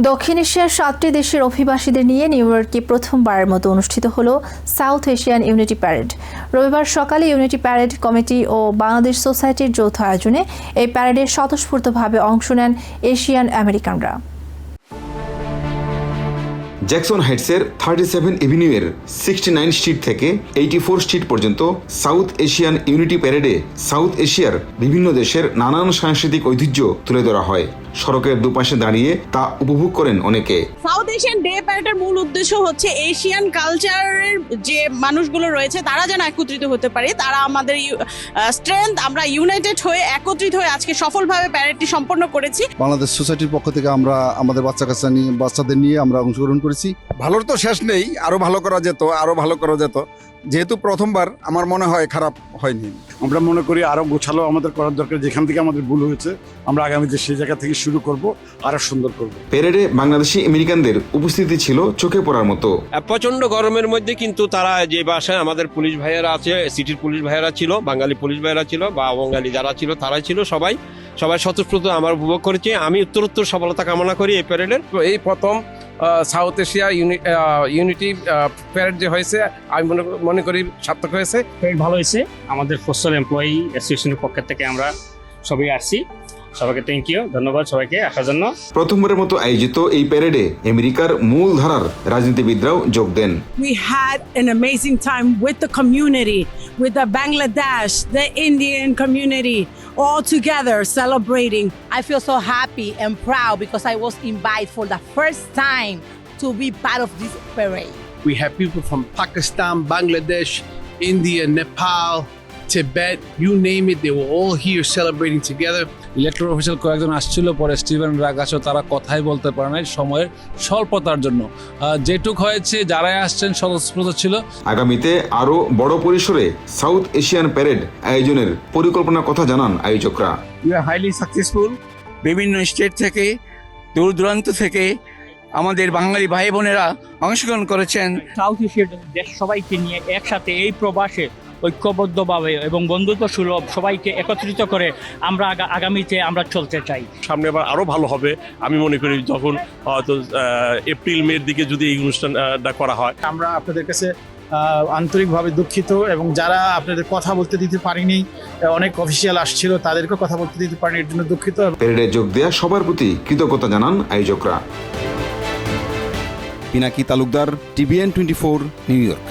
দক্ষিণ এশিয়ার 7টি দেশের অভিবাসীদের নিয়ে নিউ ইয়র্কে প্রথমবারের মতো অনুষ্ঠিত হলো সাউথ এশিয়ান ইউনিটি প্যারেড। রবিবার সকালে ইউনিটি প্যারেড কমিটি ও বাংলাদেশ সোসাইটির যৌথ আয়োজনে এই প্যারেডে স্বতঃস্ফূর্তভাবে অংশ নেন এশিয়ান আমেরিকানরা। জ্যাকসন হাইটসের 37 এভিনিউয়ের 69 স্ট্রিট থেকে 84 স্ট্রিট পর্যন্ত সাউথ এশিয়ান ইউনিটি প্যারেডে সাউথ এশিয়ার বিভিন্ন দেশের নানান সাংস্কৃতিক ঐতিহ্য তুলে ধরা হয়। সড়কের দুপাশে দাঁড়িয়ে তা উপভোগ করেন অনেকে। সাউথ এশিয়ান ডে প্যারেডের মূল উদ্দেশ্য হচ্ছে এশিয়ান কালচারের যে মানুষগুলো রয়েছে তারা যেন একত্রিত হতে পারে, তারা আমাদের স্ট্রেংথ, আমরা ইউনাইটেড হয়ে একত্রিত হয়ে আজকে সফলভাবে প্যারেডটি সম্পন্ন করেছি। বাংলাদেশ সোসাইটির পক্ষ থেকে আমরা আমাদের বাচ্চাদের নিয়ে আমরা অংশগ্রহণ করেছি। ভালোর তো শেষ নেই, আরো ভালো করা যেত। যেহেতু প্রথমবার আমার মনে হয় খারাপ হয়নি। আমরা মনে করি আরো গোছালো আমাদের করার দরকার। যেখান থেকে আমাদের ভুল হয়েছে আমরা আগামীতে সেই জায়গা থেকে শুরু করব, আরো সুন্দর করব। প্যারেডে বাংলাদেশি আমেরিকানদের উপস্থিতি ছিল চোখে পড়ার মতো। প্রচন্ড গরমের মধ্যে কিন্তু তারা যে বাসায় আমাদের পুলিশ ভাইয়েরা আছে, সিটির পুলিশ ভাইয়েরা ছিল, বাঙালি পুলিশ ভাইয়েরা ছিল বা বঙ্গালী যারা ছিল তারাই ছিল, সবাই স্বতঃস্ফূর্ত আমার উপভোগ করেছি। আমি উত্তরোত্তর সফলতা কামনা করি এই প্যারেডের। এই প্রথম সাউথ এশিয়া ইউনিটি প্যারেড যে হয়েছে, আমি মনে করি সার্থক হয়েছে। প্যারেড ভালো হয়েছে। আমাদের পোস্টাল এমপ্লয়ি অ্যাসোসিয়েশনের পক্ষ থেকে আমরা সবাই আসছি। সবাইকে থ্যাংক ইউ, ধন্যবাদ সবাইকে আসার জন্য। প্রথমবারের মতো আয়োজিত এই প্যারেডে আমেরিকার মূল ধারার রাজনীতিবিদরাও যোগ দেন। We had an amazing time with the community, with the Bangladesh, the Indian community, all together celebrating. I feel so happy and proud because I was invited for the first time to be part of this parade. We have people from Pakistan, Bangladesh, India, Nepal, Tibet, you name it, they were all here celebrating together. Electoral official কয়েকজন আসছিল, পরে Steven রাগাসও তারা কথাই বলতে পারে নাই সময়ের স্বল্পতার জন্য। যেটুক হয়েছে যারাই আসছেন স্বতঃস্ফূর্ত ছিল। আগামীতে আরো বড় পরিসরে সাউথ এশিয়ান প্যারেড আয়োজনের পরিকল্পনার কথা জানান আয়োজকরা। We are highly successful. বিভিন্ন স্টেট থেকে, দূর দূরান্ত থেকে আমাদের বাঙালি ভাই বোনেরা অংশগ্রহণ করেছেন। সাউথ এশিয়ার দেশ সবাইকে নিয়ে একসাথে এই প্রবাসে ঐক্যবদ্ধভাবে এবং বন্ধুত্ব সুলভ সবাইকে একত্রিত করে আমরা আগামীতে আমরা চলতে চাই। সামনে আবার আরো ভালো হবে আমি মনে করি, যখন হয়তো এপ্রিল মের দিকে যদি এই অনুষ্ঠানটা করা হয়। আমরা আপনাদের কাছে আন্তরিকভাবে দুঃখিত, এবং যারা আপনাদের কথা বলতে দিতে পারিনি, অনেক অফিসিয়াল আসছিল তাদেরকে কথা বলতে দিতে পারিনি, এর জন্য দুঃখিত। প্যারেডে যোগ দেওয়া সবার প্রতি কৃতজ্ঞতা জানান আয়োজকরা। Pinaki Talukdar, TVN 24, New York.